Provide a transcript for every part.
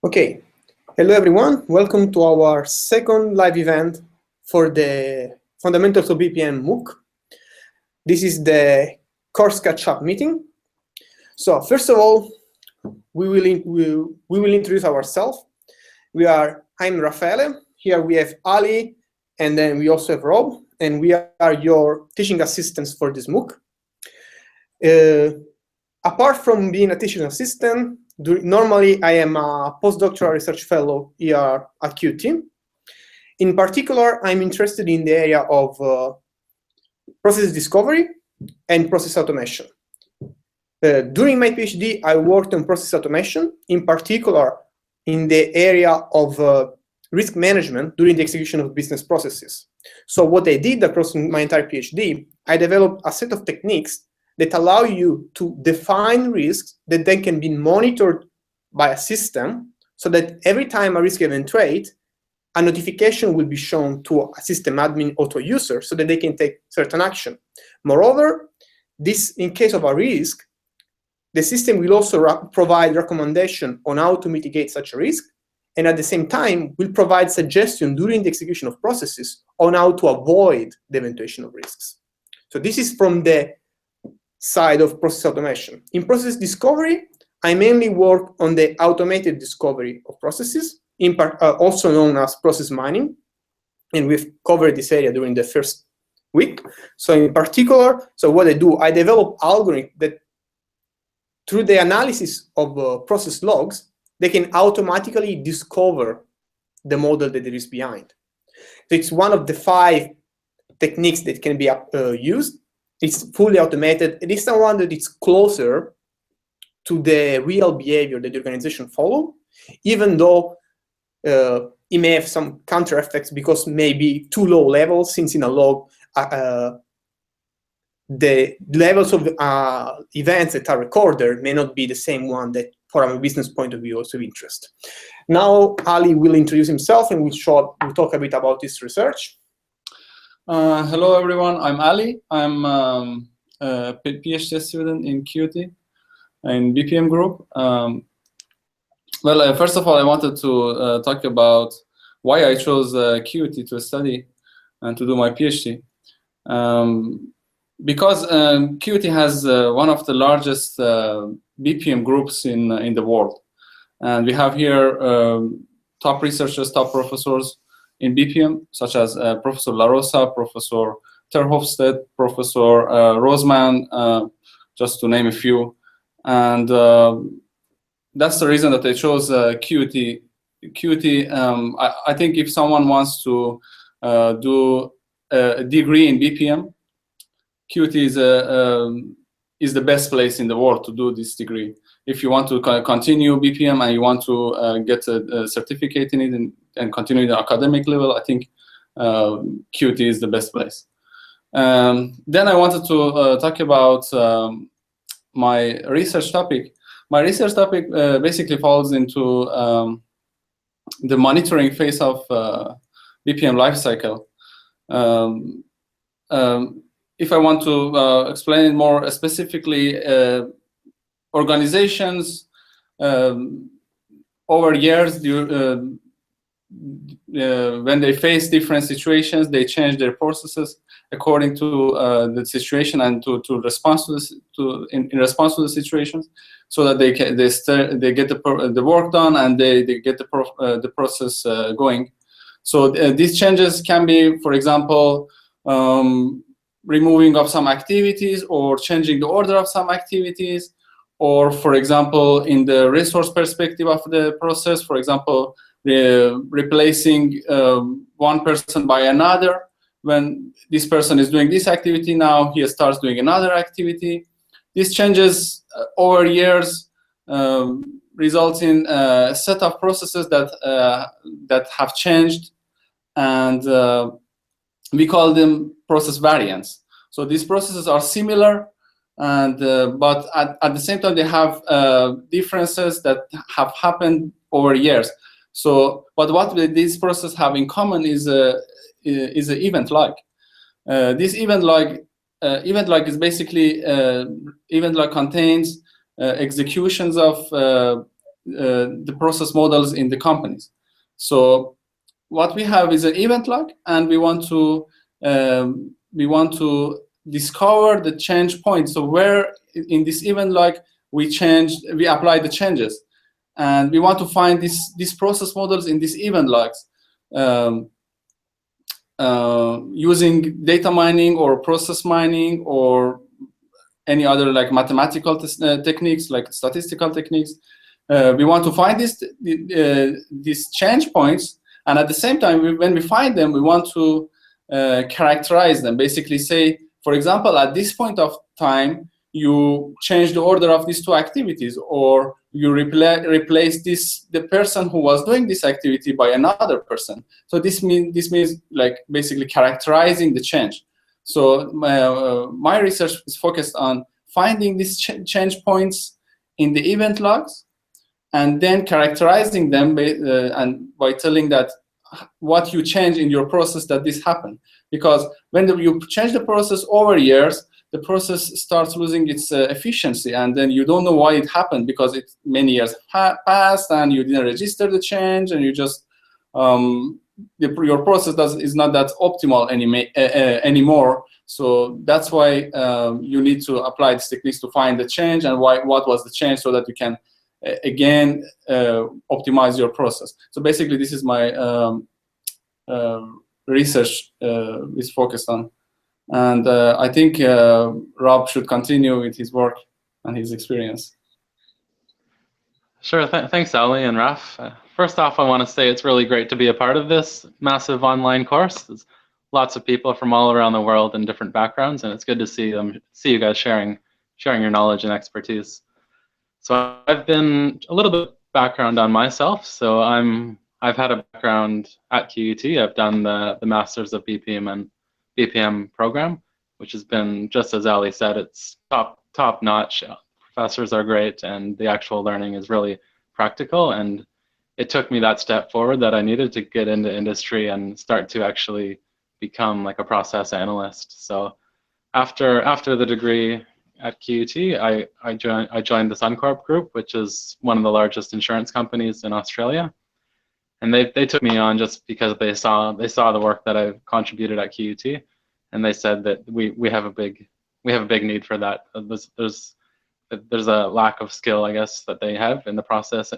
Okay, hello everyone. Welcome to our second live event for the Fundamentals of BPM MOOC. This is the course catch-up meeting. So first of all, we will introduce ourselves. I'm Raffaele. Here we have Ali, and then we also have Rob, and we are your teaching assistants for this MOOC. Apart from being a teaching assistant, normally I am a postdoctoral research fellow here at QT. In particular, I'm interested in the area of process discovery and process automation. During my PhD, I worked on process automation, in particular in the area of risk management during the execution of business processes. So what I did across my entire PhD, I developed a set of techniques that allow you to define risks that then can be monitored by a system, so that every time a risk eventuates, a notification will be shown to a system admin or to a user so that they can take certain action. Moreover, this, in case of a risk, the system will also provide recommendation on how to mitigate such a risk, and at the same time will provide suggestion during the execution of processes on how to avoid the eventuation of risks. So this is from the side of process automation. In process discovery, I mainly work on the automated discovery of processes, in part, also known as process mining, and we've covered this area during the first week. So in particular, so what I do, I develop algorithms that through the analysis of process logs, they can automatically discover the model that there is behind. So it's one of the 5 techniques that can be used. It's fully automated. It is the one that is closer to the real behavior that the organization follow, even though it may have some counter effects because maybe too low levels, since in a log, the levels of events that are recorded may not be the same one that, from a business point of view, also of interest. Now, Ali will introduce himself and we'll talk a bit about his research. Hello, everyone. I'm Ali. I'm a PhD student in QT, in BPM group. Well, first of all, I wanted to talk about why I chose QT to study and to do my PhD. Because QT has one of the largest BPM groups in the world. And we have here top researchers, top professors in BPM, such as Professor La Rosa, Professor Terhofstedt, Professor Rosman, just to name a few. And that's the reason that I chose QT. QT, I think if someone wants to do a degree in BPM, QT is the best place in the world to do this degree. If you want to continue BPM and you want to get a certificate in it and continue the academic level, I think QT is the best place. Then I wanted to talk about my research topic. My research topic basically falls into the monitoring phase of BPM lifecycle. If I want to explain it more specifically, organizations over years, when they face different situations, they change their processes according to the situation and to respond to this, in response to the situations, so that they get the work done and they get the process going. So these changes can be, for example, removing of some activities or changing the order of some activities, or, for example, in the resource perspective of the process, for example, replacing one person by another. When this person is doing this activity, now he starts doing another activity. These changes over years result in a set of processes that have changed, and we call them process variants. So these processes are similar, and but at the same time they have differences that have happened over years. So, but what these processes have in common is an event log. This event log is basically event log contains executions of the process models in the companies. So what we have is an event log, and we want to discover the change points. So where in this event log we apply the changes, and we want to find these process models in these event logs using data mining or process mining or any other like mathematical techniques, like statistical techniques. We want to find these change points, and at the same time, when we find them, we want to characterize them. Basically say, for example, at this point of time, you change the order of these two activities, or you replace the person who was doing this activity by another person. So this means like basically characterizing the change. So my research is focused on finding these change points in the event logs, and then characterizing them by telling that what you change in your process that this happened. Because when you change the process over years, the process starts losing its efficiency, and then you don't know why it happened, because many years passed and you didn't register the change, and you just your process is not that optimal anymore. So that's why you need to apply these techniques to find the change and what was the change, so that you can again optimize your process. So basically, this is my research is focused on. And I think Rob should continue with his work and his experience. Sure. Thanks, Ali and Raf. First off, I want to say it's really great to be a part of this massive online course. There's lots of people from all around the world and different backgrounds, and it's good to see you guys sharing your knowledge and expertise. So I've been a little bit background on myself. So I've had a background at QUT. I've done the Masters of BPM program, which has been, just as Ali said, it's top notch. Professors are great, and the actual learning is really practical. And it took me that step forward that I needed to get into industry and start to actually become like a process analyst. So after the degree at QUT, I joined the Suncorp Group, which is one of the largest insurance companies in Australia. And they took me on just because they saw the work that I've contributed at QUT, and they said that we have a big need for that. There's a lack of skill, I guess, that they have in the process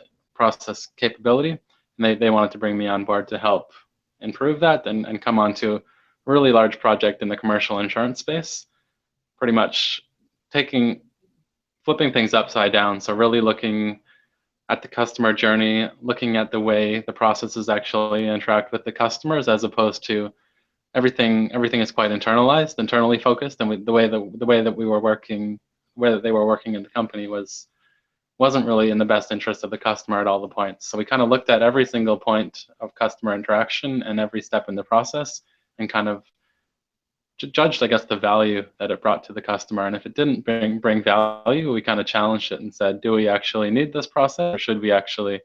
capability, and they wanted to bring me on board to help improve that and come on to a really large project in the commercial insurance space, pretty much flipping things upside down. So really looking at the customer journey, looking at the way the processes actually interact with the customers, as opposed to everything is quite internally focused, and the way that they were working in the company wasn't really in the best interest of the customer at all the points. So we kind of looked at every single point of customer interaction and every step in the process, and kind of judged, I guess, the value that it brought to the customer. And if it didn't bring value, we kind of challenged it and said, do we actually need this process, or should we actually,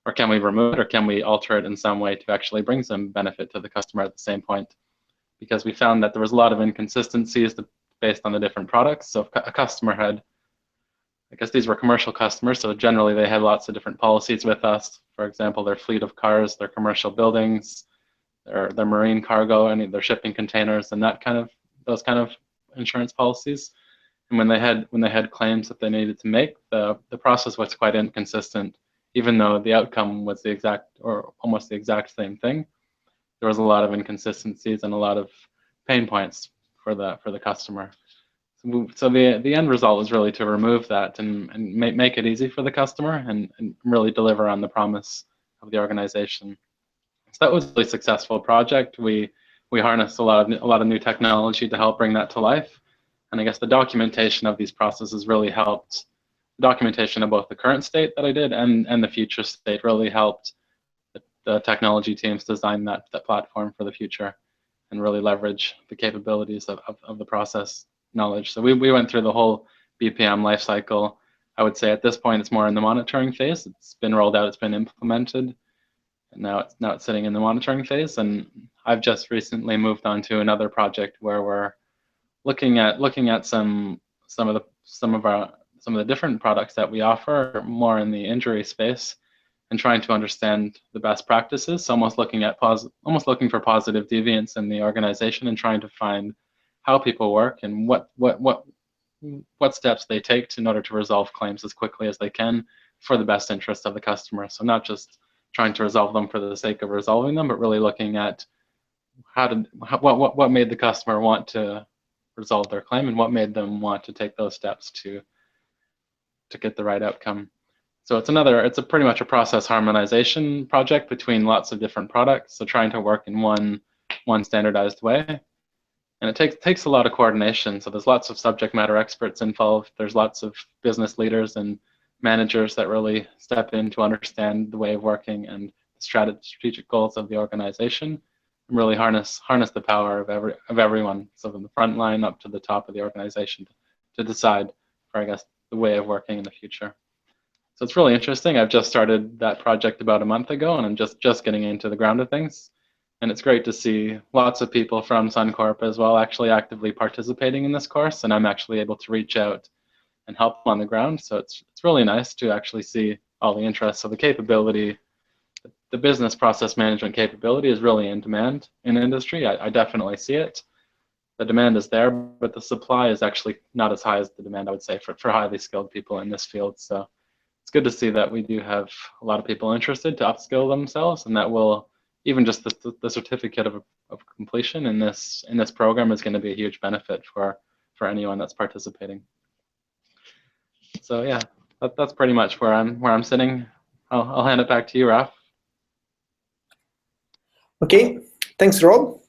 or can we remove it, or can we alter it in some way to actually bring some benefit to the customer at the same point? Because we found that there was a lot of inconsistencies based on the different products. So if a customer had, I guess these were commercial customers, so generally they had lots of different policies with us. For example, their fleet of cars, their commercial buildings, their marine cargo, and their shipping containers, and those kind of insurance policies. And when they had claims that they needed to make, the process was quite inconsistent, even though the outcome was the exact or almost the exact same thing. There was a lot of inconsistencies and a lot of pain points for the customer. So the end result was really to remove that and make it easy for the customer and really deliver on the promise of the organization. So that was a really successful project. We harnessed a lot of new technology to help bring that to life. And I guess the documentation of these processes really helped. The documentation of both the current state that I did and the future state really helped the technology teams design that platform for the future and really leverage the capabilities of the process knowledge. So we went through the whole BPM lifecycle. I would say at this point it's more in the monitoring phase. It's been rolled out, it's been implemented, and now it's sitting in the monitoring phase. And I've just recently moved on to another project where we're looking at some of some of the different products that we offer are more in the injury space and trying to understand the best practices. So almost looking for positive deviance in the organization and trying to find how people work and what steps they take in order to resolve claims as quickly as they can for the best interest of the customer. So not just trying to resolve them for the sake of resolving them, but really looking at what made the customer want to resolve their claim and what made them want to take those steps to get the right outcome. So it's pretty much a process harmonization project between lots of different products. So trying to work in one standardized way. And it takes a lot of coordination. So there's lots of subject matter experts involved. There's lots of business leaders and managers that really step in to understand the way of working and the strategic goals of the organization, and really harness the power of everyone. So from the front line up to the top of the organization to decide for, I guess, the way of working in the future. So it's really interesting. I've just started that project about a month ago, and I'm just getting into the ground of things. And it's great to see lots of people from Suncorp as well actually actively participating in this course, and I'm actually able to reach out and help on the ground. So it's really nice to actually see all the interest. So the capability, the business process management capability is really in demand in industry. I definitely see it. The demand is there, but the supply is actually not as high as the demand, I would say, for highly skilled people in this field. So it's good to see that we do have a lot of people interested to upskill themselves, and that will, even just the certificate of completion in this program is going to be a huge benefit for anyone that's participating. So yeah, that's pretty much where I'm sitting. I'll hand it back to you, Raf. Okay, thanks, Rob.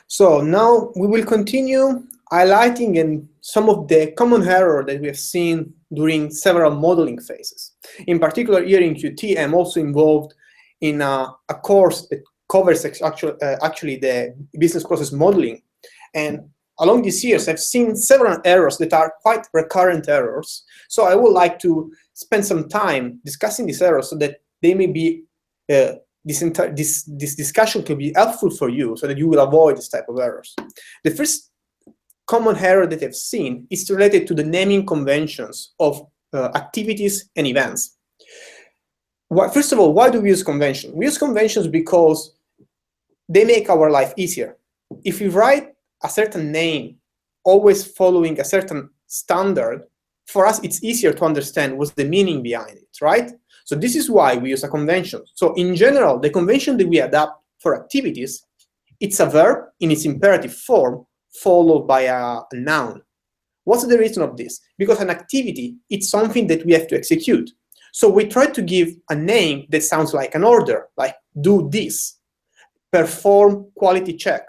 So now we will continue highlighting some of the common errors that we have seen during several modeling phases. In particular, here in Qt, I'm also involved in a course that covers actually the business process modeling. And along these years, I've seen several errors that are quite recurrent errors. So I would like to spend some time discussing these errors so that they may be this discussion can be helpful for you so that you will avoid this type of errors. The first common error that I've seen is related to the naming conventions of activities and events. First of all, why do we use conventions? We use conventions because they make our life easier. If we write a certain name, always following a certain standard, for us it's easier to understand what's the meaning behind it, right? So this is why we use a convention. So in general, the convention that we adapt for activities, it's a verb in its imperative form followed by a noun. What's the reason of this? Because an activity, it's something that we have to execute. So we try to give a name that sounds like an order, like do this, perform quality check,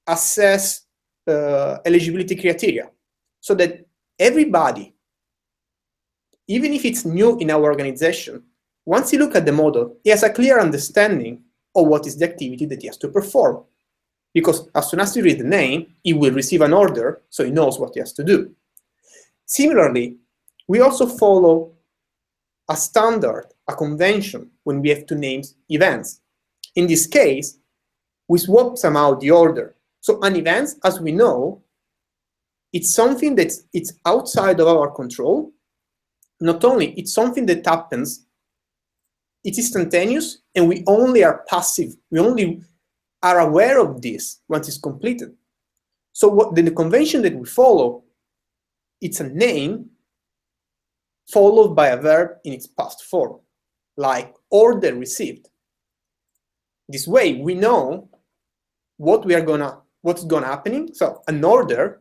assess eligibility criteria, so that everybody, even if it's new in our organization, once he looks at the model, he has a clear understanding of what is the activity that he has to perform. Because as soon as he reads the name, he will receive an order, so he knows what he has to do. Similarly, we also follow a standard, a convention, when we have to name events. In this case, we swap somehow the order. So an event, as we know, it's something that's outside of our control. Not only, it's something that happens, it's instantaneous, and we only are passive. We only are aware of this once it's completed. So the convention that we follow, it's a name followed by a verb in its past form, like order received. This way, we know what's gonna happening. So an order,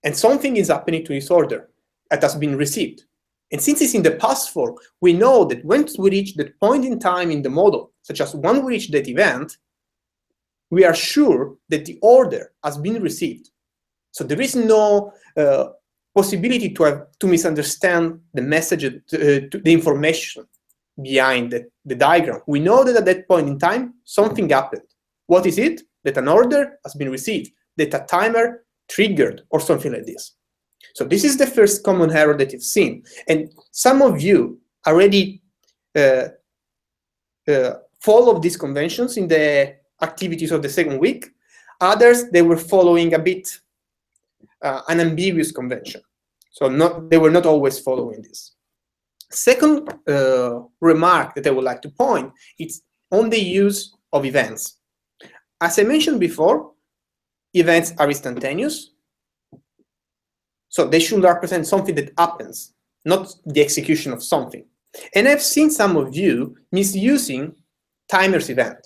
and something is happening to this order that has been received. And since it's in the past form, we know that once we reach that point in time in the model, such as when we reach that event, we are sure that the order has been received. So there is no possibility to misunderstand the message, the information behind the diagram. We know that at that point in time, something happened. What is it? That an order has been received, that a timer triggered, or something like this. So this is the first common error that you've seen. And some of you already followed these conventions in the activities of the second week. Others, they were following a bit an ambiguous convention. So they were not always following this. Second remark that I would like to point is on the use of events. As I mentioned before, events are instantaneous. So they should represent something that happens, not the execution of something. And I've seen some of you misusing timers event.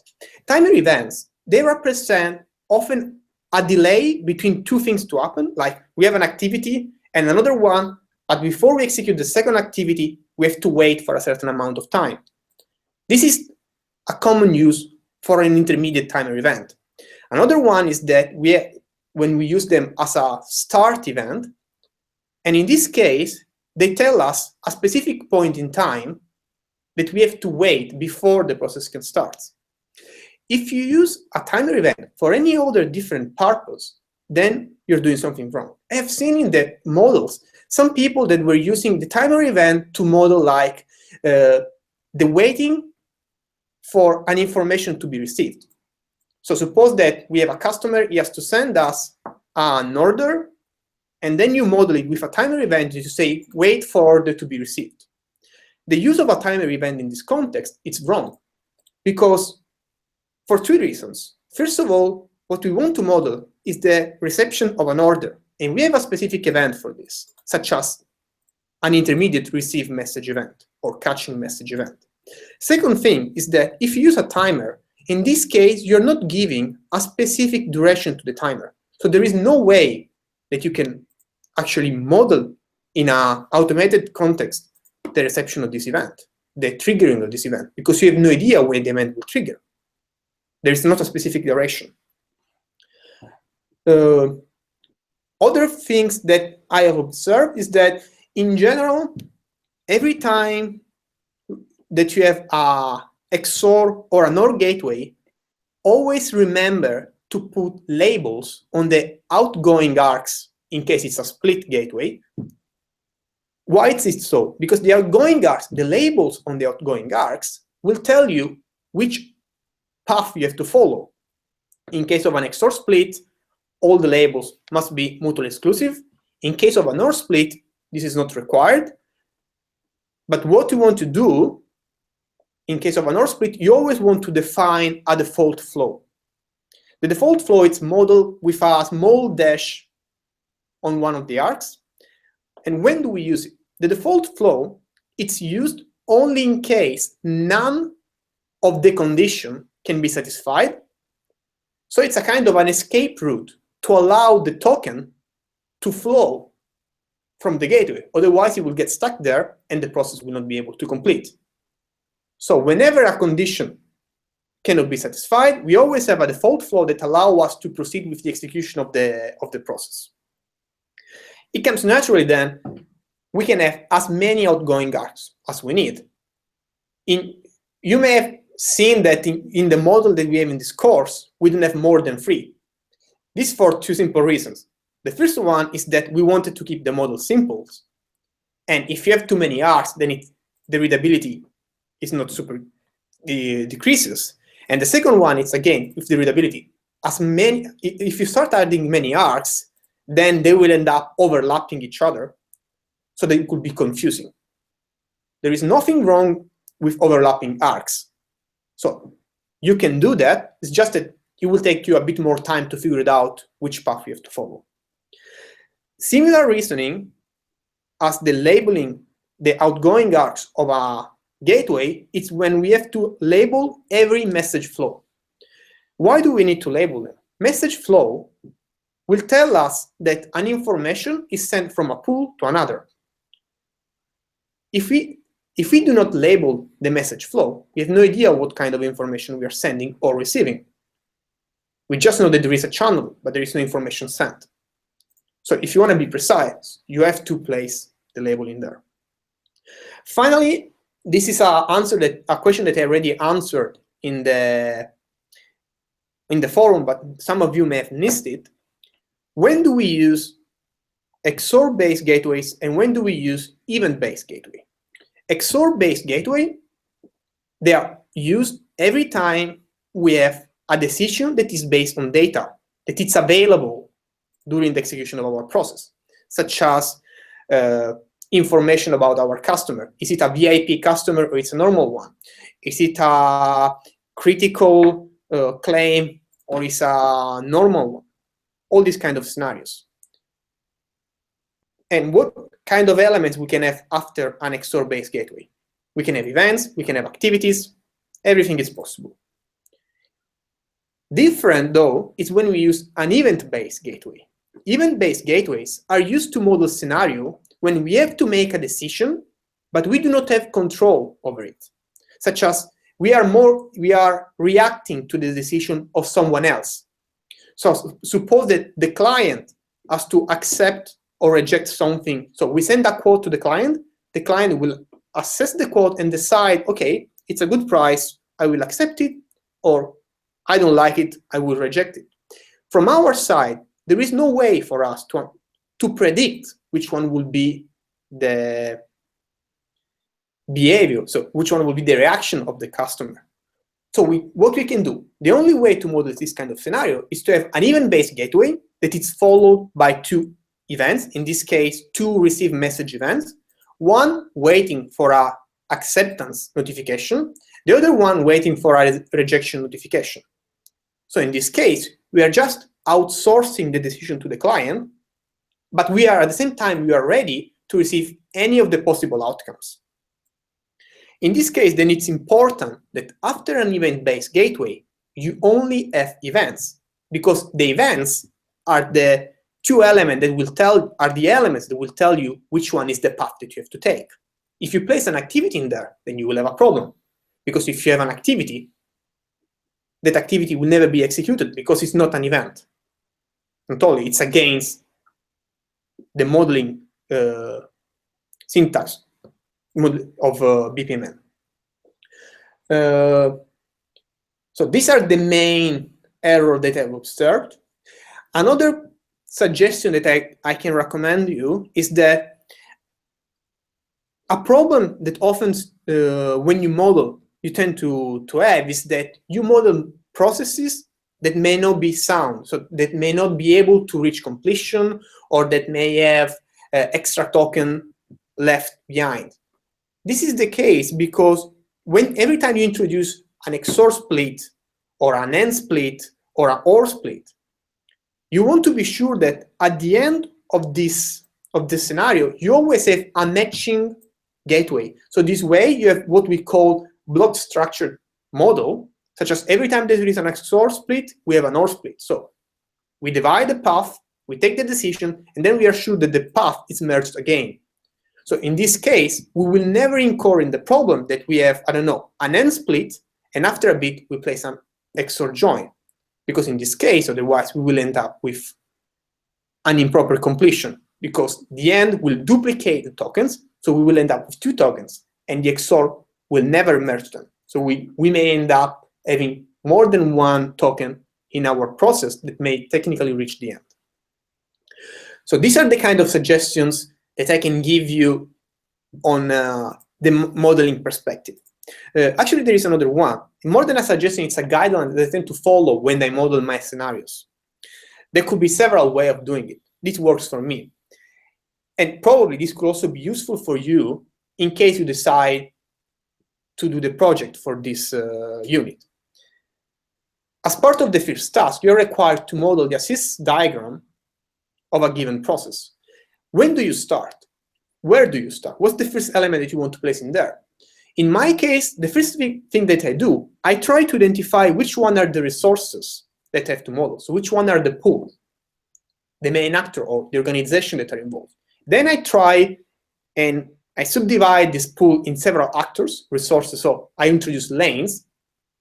Timer events, they represent often a delay between two things to happen, like we have an activity and another one, but before we execute the second activity, we have to wait for a certain amount of time. This is a common use for an intermediate timer event. Another one is that when we use them as a start event, and in this case, they tell us a specific point in time that we have to wait before the process can start. If you use a timer event for any other different purpose, then you're doing something wrong. I have seen in the models some people that were using the timer event to model like the waiting for an information to be received. So suppose that we have a customer, he has to send us an order, and then you model it with a timer event to say, wait for order to be received. The use of a timer event in this context, it's wrong, because for three reasons. First of all, what we want to model is the reception of an order, and we have a specific event for this, such as an intermediate receive message event or catching message event. Second thing is that if you use a timer, in this case, you're not giving a specific duration to the timer. So there is no way that you can actually model in an automated context the reception of this event, the triggering of this event, because you have no idea when the event will trigger. There is not a specific duration. Other things that I have observed is that, in general, every time that you have a XOR or an OR gateway, always remember to put labels on the outgoing arcs in case it's a split gateway. Why is it so? Because the outgoing arcs, the labels on the outgoing arcs, will tell you which path you have to follow. In case of an XOR split, all the labels must be mutually exclusive. In case of an OR split, this is not required. But what you want to do, in case of an OR split, you always want to define a default flow. The default flow is modeled with a small dash on one of the arcs. And when do we use it? The default flow, it's used only in case none of the condition can be satisfied. So it's a kind of an escape route to allow the token to flow from the gateway. Otherwise, it will get stuck there and the process will not be able to complete. So whenever a condition cannot be satisfied, we always have a default flow that allows us to proceed with the execution of the process. It comes naturally then, we can have as many outgoing arcs as we need. You may have seen that in the model that we have in this course, we don't have more than 3. This for 2 simple reasons. The first one is that we wanted to keep the model simple. And if you have too many arcs, then the readability is not super decreases. And the second one is, again, with the readability. If you start adding many arcs, then they will end up overlapping each other, so they could be confusing. There is nothing wrong with overlapping arcs. So you can do that. It's just that it will take you a bit more time to figure it out which path you have to follow. Similar reasoning as the labeling the outgoing arcs of a gateway, it's when we have to label every message flow. Why do we need to label them? Message flow will tell us that an information is sent from a pool to another. If we do not label the message flow, we have no idea what kind of information we are sending or receiving. We just know that there is a channel, but there is no information sent. So if you want to be precise, you have to place the label in there. Finally, this is a question that I already answered in the forum, but some of you may have missed it. When do we use XOR-based gateways and when do we use event-based gateway? XOR-based gateway, they are used every time we have a decision that is based on data, that it's available during the execution of our process, such as information about our customer. Is it a VIP customer or it's a normal one? Is it a critical claim or is a normal one? All these kind of scenarios. And what kind of elements we can have after an XOR-based gateway? We can have events, we can have activities, everything is possible. Different, though, is when we use an event-based gateway. Event-based gateways are used to model scenario when we have to make a decision, but we do not have control over it, such as we are reacting to the decision of someone else. So suppose that the client has to accept or reject something. So we send a quote to the client will assess the quote and decide, okay, it's a good price, I will accept it, or I don't like it, I will reject it. From our side, there is no way for us to predict which one will be the behavior, so which one will be the reaction of the customer. So what we can do, the only way to model this kind of scenario is to have an event-based gateway that is followed by two events, in this case, two receive message events, one waiting for a acceptance notification, the other one waiting for a rejection notification. So in this case, we are just outsourcing the decision to the client, but we are at the same time, we are ready to receive any of the possible outcomes. In this case, then it's important that after an event-based gateway, you only have events, because the events are the two elements that will tell you which one is the path that you have to take. If you place an activity in there, then you will have a problem, because if you have an activity, that activity will never be executed because it's not an event. Not only, it's against the modeling syntax of BPMN. So these are the main errors that I've observed. Another suggestion that I can recommend you is that a problem that often when you model you tend to have is that you model processes that may not be sound, so that may not be able to reach completion, or that may have extra token left behind. This is the case because every time you introduce an XOR split, or an AND split, or an OR split, you want to be sure that at the end of this scenario, you always have a matching gateway. So this way, you have what we call block structured model, such as every time there is an XOR split, we have an OR split. So we divide the path, we take the decision, and then we are sure that the path is merged again. So in this case, we will never incur in the problem that we have, I don't know, an AND split, and after a bit, we place an XOR join. Because in this case, otherwise, we will end up with an improper completion, because the AND will duplicate the tokens, so we will end up with two tokens, and the XOR will never merge them. So we may end up having more than one token in our process that may technically reach the end. So these are the kind of suggestions that I can give you on the modeling perspective. Actually, there is another one. More than a suggestion, it's a guideline that I tend to follow when I model my scenarios. There could be several ways of doing it. This works for me. And probably this could also be useful for you in case you decide to do the project for this unit. As part of the first task, you're required to model the assist diagram of a given process. When do you start? Where do you start? What's the first element that you want to place in there? In my case, the first thing that I do, I try to identify which one are the resources that I have to model. So which one are the pool, the main actor, or the organization that are involved. Then I try and I subdivide this pool in several actors, resources. So I introduce lanes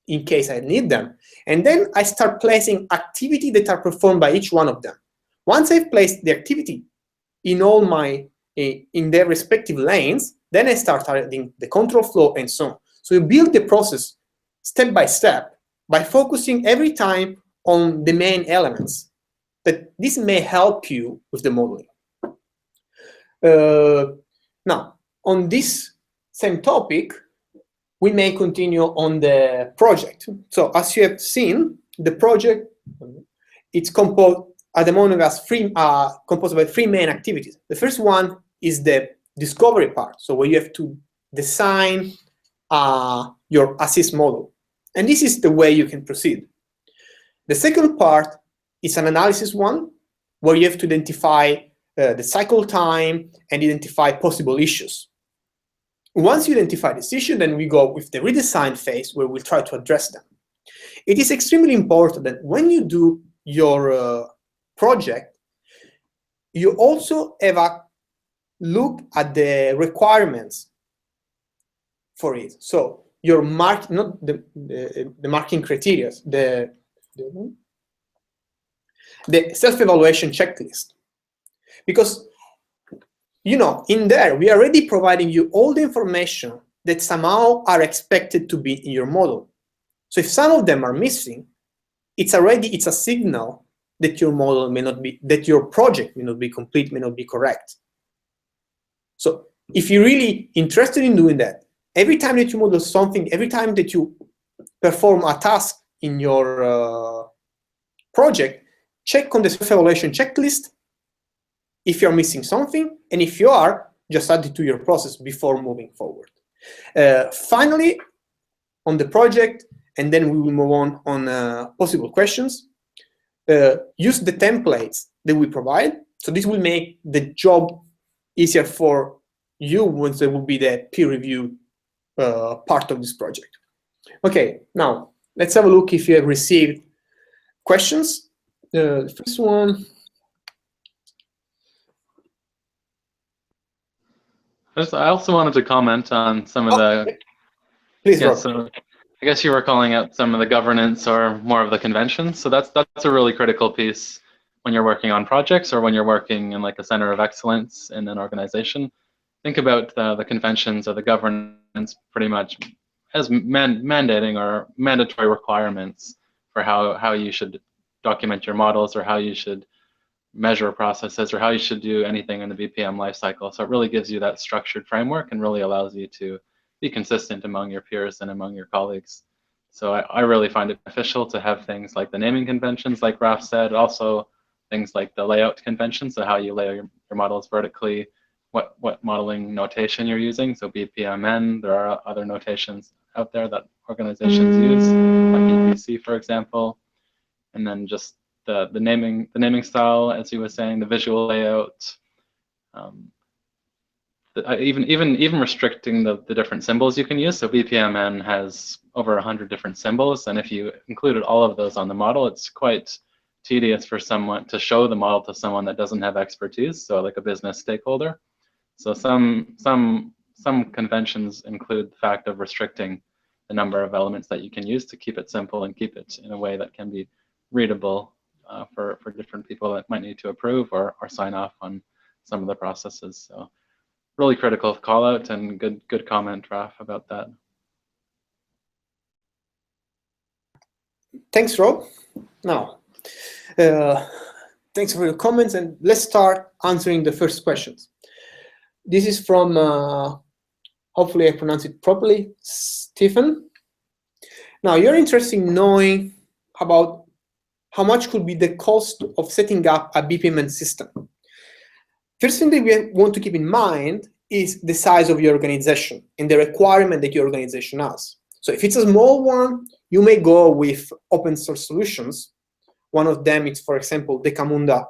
in case I need them. And then I start placing activity that are performed by each one of them. Once I've placed the activity in all my, in their respective lanes, then I start adding the control flow and so on. So you build the process step by step by focusing every time on the main elements. That this may help you with the modeling. Now, on this same topic, we may continue on the project. So as you have seen, the project, it's composed at the moment as composed by three main activities. The first one is the discovery part, so where you have to design your assist model. And this is the way you can proceed. The second part is an analysis one, where you have to identify the cycle time and identify possible issues. Once you identify this issue, then we go with the redesign phase, where we'll try to address them. It is extremely important that when you do your project, you also have a look at the requirements for it. So your not the marking criteria, the self-evaluation checklist. Because, you know, in there, we are already providing you all the information that somehow are expected to be in your model. So if some of them are missing, it's a signal that your model may not be, that your project may not be complete, may not be correct. So if you're really interested in doing that, every time that you model something, every time that you perform a task in your project, check on the self-evaluation checklist if you're missing something, and if you are, just add it to your process before moving forward. Finally, on the project, and then we will move on possible questions, use the templates that we provide. So this will make the job easier for you once there will be the peer review part of this project. Okay, now let's have a look if you have received questions. The first one. I also wanted to comment on some of the. Please, Rob. So I guess you were calling out some of the governance or more of the conventions. So that's a really critical piece when you're working on projects or when you're working in like a center of excellence in an organization. Think about the conventions or the governance pretty much as mandating or mandatory requirements for how you should document your models or how you should measure processes or how you should do anything in the BPM lifecycle. So it really gives you that structured framework and really allows you to be consistent among your peers and among your colleagues. So I really find it beneficial to have things like the naming conventions, like Raf said, also things like the layout conventions, so how you lay your models vertically, what modeling notation you're using. So BPMN, there are other notations out there that organizations use, like EPC, for example. And then just the naming style, as you were saying, the visual layout, even restricting the different symbols you can use. So BPMN has over 100 different symbols, and if you included all of those on the model, it's quite tedious for someone to show the model to someone that doesn't have expertise, so like a business stakeholder. So some conventions include the fact of restricting the number of elements that you can use to keep it simple and keep it in a way that can be readable for different people that might need to approve or sign off on some of the processes. So really critical call out and good comment, Raf, about that. Thanks, Rob. Now, thanks for your comments, and let's start answering the first questions. This is from, hopefully I pronounce it properly, Stephen. Now, you're interested in knowing about how much could be the cost of setting up a BPMN system. First thing that we want to keep in mind is the size of your organization and the requirement that your organization has. So if it's a small one, you may go with open source solutions. One of them is, for example, the Camunda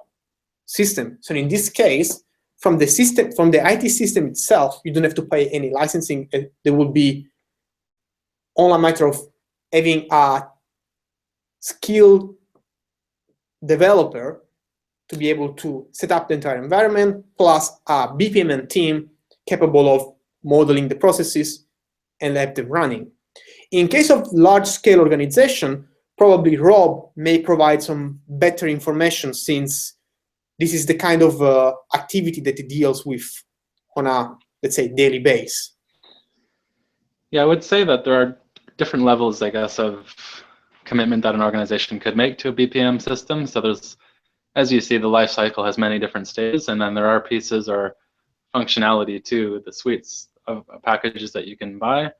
system. So in this case, from the IT system itself, you don't have to pay any licensing. There will be only a matter of having a skilled developer to be able to set up the entire environment, plus a BPMN team capable of modeling the processes and have them running. In case of large-scale organization, probably Rob may provide some better information, since this is the kind of activity that it deals with on a, let's say, daily basis. Yeah, I would say that there are different levels, I guess, of commitment that an organization could make to a BPM system. So there's, as you see, the life cycle has many different stages, and then there are pieces or functionality to the suites of packages that you can buy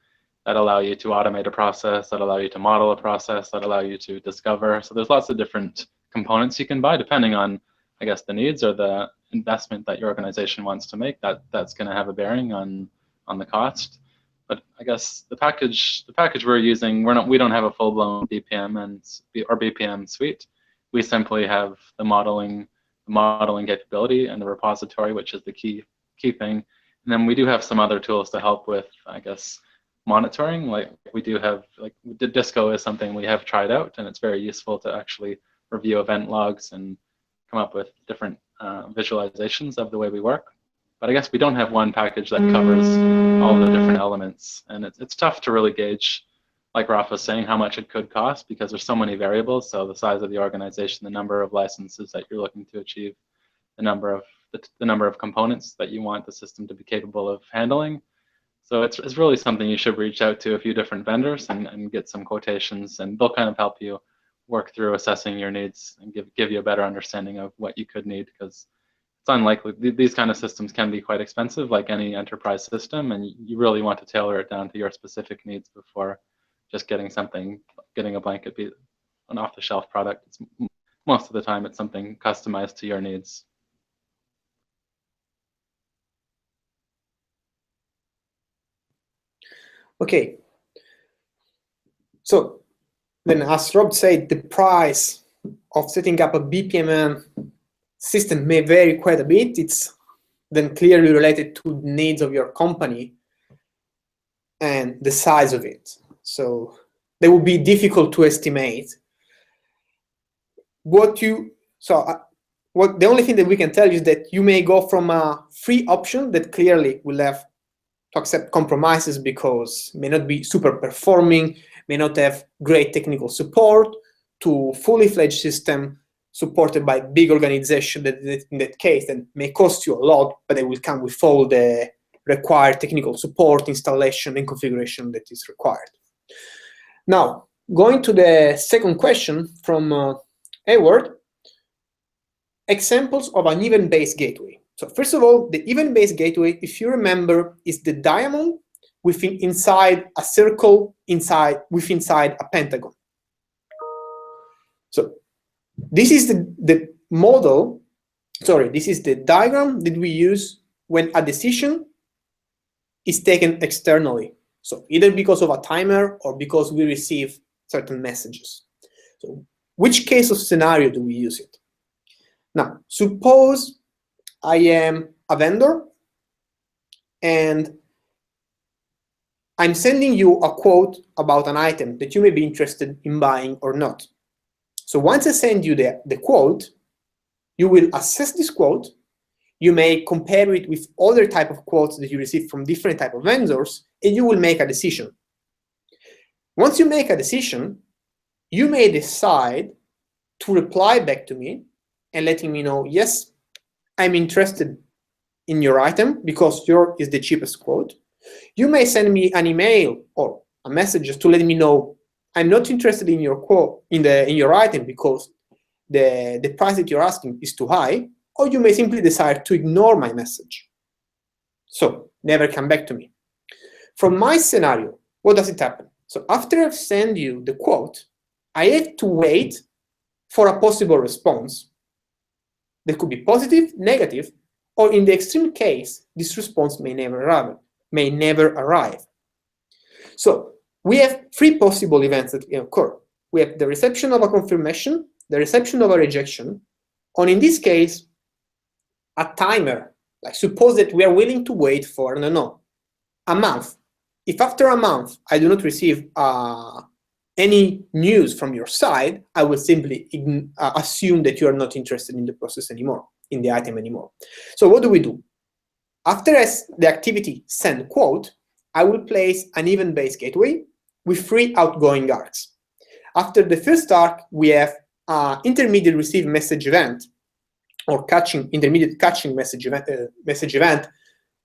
that allow you to automate a process, that allow you to model a process, that allow you to discover. So there's lots of different components you can buy depending on, I guess, the needs or the investment that your organization wants to make, that's going to have a bearing on the cost. But I guess the package we're using, we don't have a full-blown BPM or BPM suite. We simply have the modeling capability and the repository, which is the key thing. And then we do have some other tools to help with, I guess, monitoring. Like we do have, like the Disco is something we have tried out, and it's very useful to actually review event logs and come up with different visualizations of the way we work. But I guess we don't have one package that covers all the different elements, and it's tough to really gauge, like Raf was saying, how much it could cost because there's so many variables. So the size of the organization, the number of licenses that you're looking to achieve, the number of components that you want the system to be capable of handling. So it's really something you should reach out to a few different vendors and get some quotations, and they'll kind of help you work through assessing your needs and give you a better understanding of what you could need, because it's unlikely. These kind of systems can be quite expensive, like any enterprise system, and you really want to tailor it down to your specific needs before just getting a blanket, an off-the-shelf product. Most of the time, it's something customized to your needs. Okay. So then, as Rob said, the price of setting up a BPMN system may vary quite a bit. It's then clearly related to the needs of your company and the size of it. So they will be difficult to estimate. The only thing that we can tell you is that you may go from a free option that clearly will have to accept compromises because may not be super performing, may not have great technical support, to fully fledged system supported by big organization that in that case then may cost you a lot, but they will come with all the required technical support, installation, and configuration that is required. Now, going to the second question from Edward, examples of an event-based gateway. So first of all, the event-based gateway, if you remember, is the diamond inside a circle inside a pentagon. So this is the model, sorry, this is the diagram that we use when a decision is taken externally. So either because of a timer or because we receive certain messages. So which case of scenario do we use it? Now, suppose I am a vendor and I'm sending you a quote about an item that you may be interested in buying or not. So once I send you the quote, you will assess this quote. You may compare it with other type of quotes that you receive from different type of vendors, and you will make a decision. Once you make a decision, you may decide to reply back to me and letting me know, yes, I'm interested in your item because yours is the cheapest quote. You may send me an email or a message just to let me know I'm not interested in your quote in your item because the price that you're asking is too high, or you may simply decide to ignore my message. So never come back to me. From my scenario, what does it happen? So after I've sent you the quote, I have to wait for a possible response. That could be positive, negative, or in the extreme case, this response may never arrive. So we have three possible events that can occur. We have the reception of a confirmation, the reception of a rejection, or in this case, a timer. Like suppose that we are willing to wait for, a month. If after a month I do not receive any news from your side, I will simply assume that you are not interested in the process anymore, in the item anymore. So what do? After the activity send quote, I will place an event-based gateway with 3 outgoing arcs. After the first arc, we have intermediate receive message event or intermediate catching message event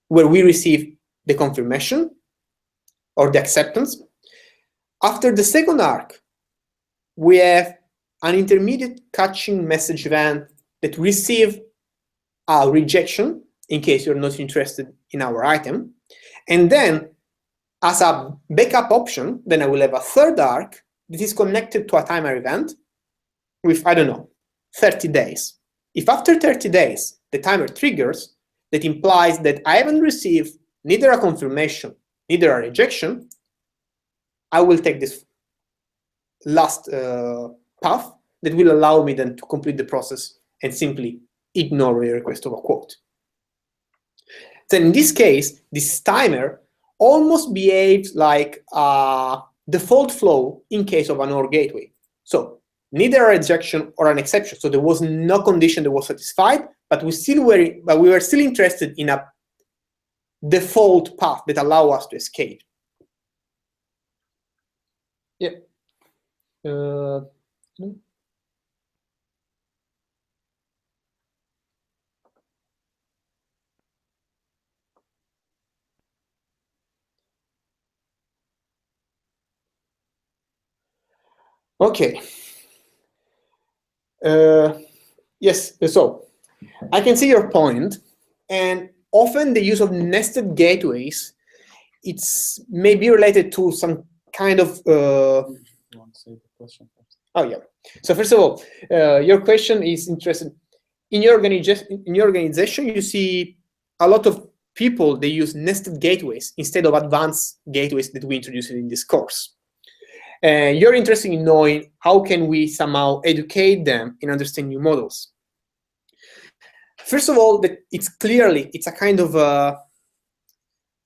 where we receive the confirmation or the acceptance. After the second arc, we have an intermediate catching message event that receive a rejection in case you're not interested in our item. And then as a backup option, then I will have a third arc that is connected to a timer event with, 30 days. If after 30 days the timer triggers, that implies that I haven't received neither a confirmation, neither a rejection, I will take this last path that will allow me then to complete the process and simply ignore the request of a quote. Then in this case, this timer almost behaves like a default flow in case of an OR gateway. So neither a rejection or an exception. So there was no condition that was satisfied, but we were still interested in a default path that allow us to escape. Yeah. Okay. Yes, so I can see your point, and often the use of nested gateways, it's maybe related to some kind of You want to say the question first? Oh yeah. So first of all, your question is interesting. In your organization, you see a lot of people, they use nested gateways instead of advanced gateways that we introduced in this course. And you're interested in knowing how can we somehow educate them in understanding new models. First of all, it's a kind of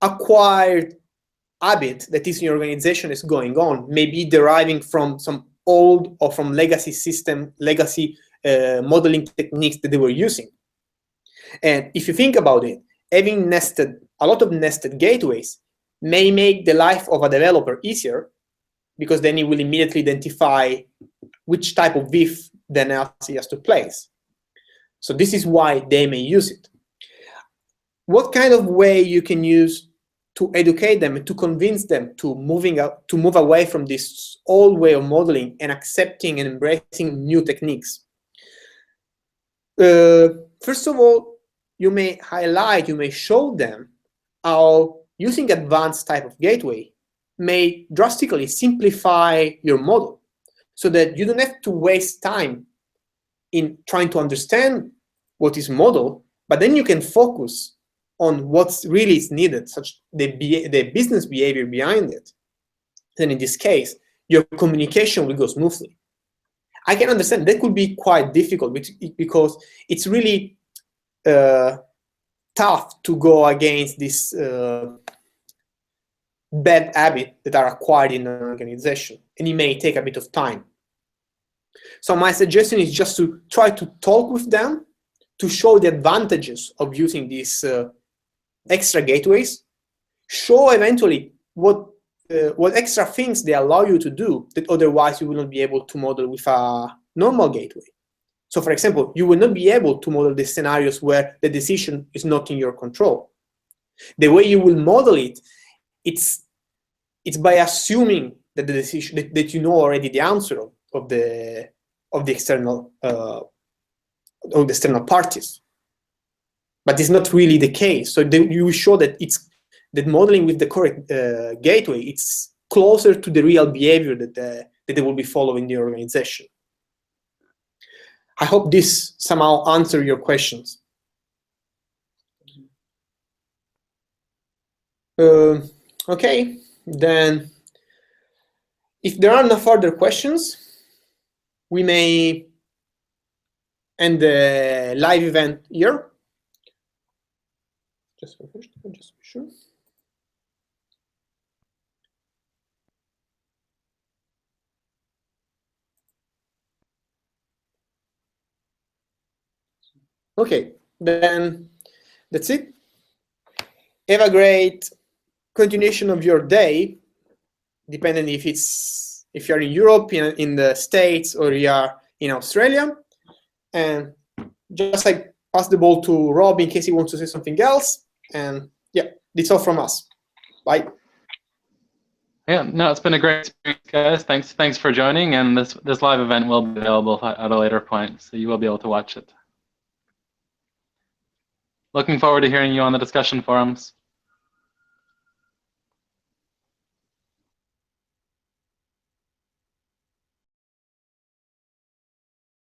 acquired habit that is in your organization is going on, maybe deriving from some old or from legacy modeling techniques that they were using. And if you think about it, having a lot of nested gateways may make the life of a developer easier, because then he will immediately identify which type of if then else he has to place. So this is why they may use it. What kind of way you can use to educate them and to convince them to move away from this old way of modeling and accepting and embracing new techniques? First of all, you may show them how using advanced type of gateway may drastically simplify your model, so that you don't have to waste time in trying to understand what is model, but then you can focus on what's really is needed, such the business behavior behind it. Then in this case, your communication will go smoothly. I can understand that could be quite difficult because it's really tough to go against this bad habit that are acquired in an organization, and it may take a bit of time. So my suggestion is just to try to talk with them, to show the advantages of using these extra gateways, show eventually what extra things they allow you to do that otherwise you will not be able to model with a normal gateway. So for example, you will not be able to model the scenarios where the decision is not in your control. The way you will model it, it's by assuming that the decision that you know already the answer of the external parties, but it's not really the case. So you show that that modeling with the correct gateway, it's closer to the real behavior that they will be following in the organization. I hope this somehow answers your questions. Okay, then if there are no further questions, we may end the live event here. Just to be sure. Okay, then that's it. Have a great continuation of your day, depending if you're in Europe, in the States, or you are in Australia. And just like pass the ball to Rob in case he wants to say something else. And yeah, that's all from us. Bye. Yeah, no, it's been a great experience, guys. Thanks for joining, and this live event will be available at a later point, so you will be able to watch it. Looking forward to hearing you on the discussion forums.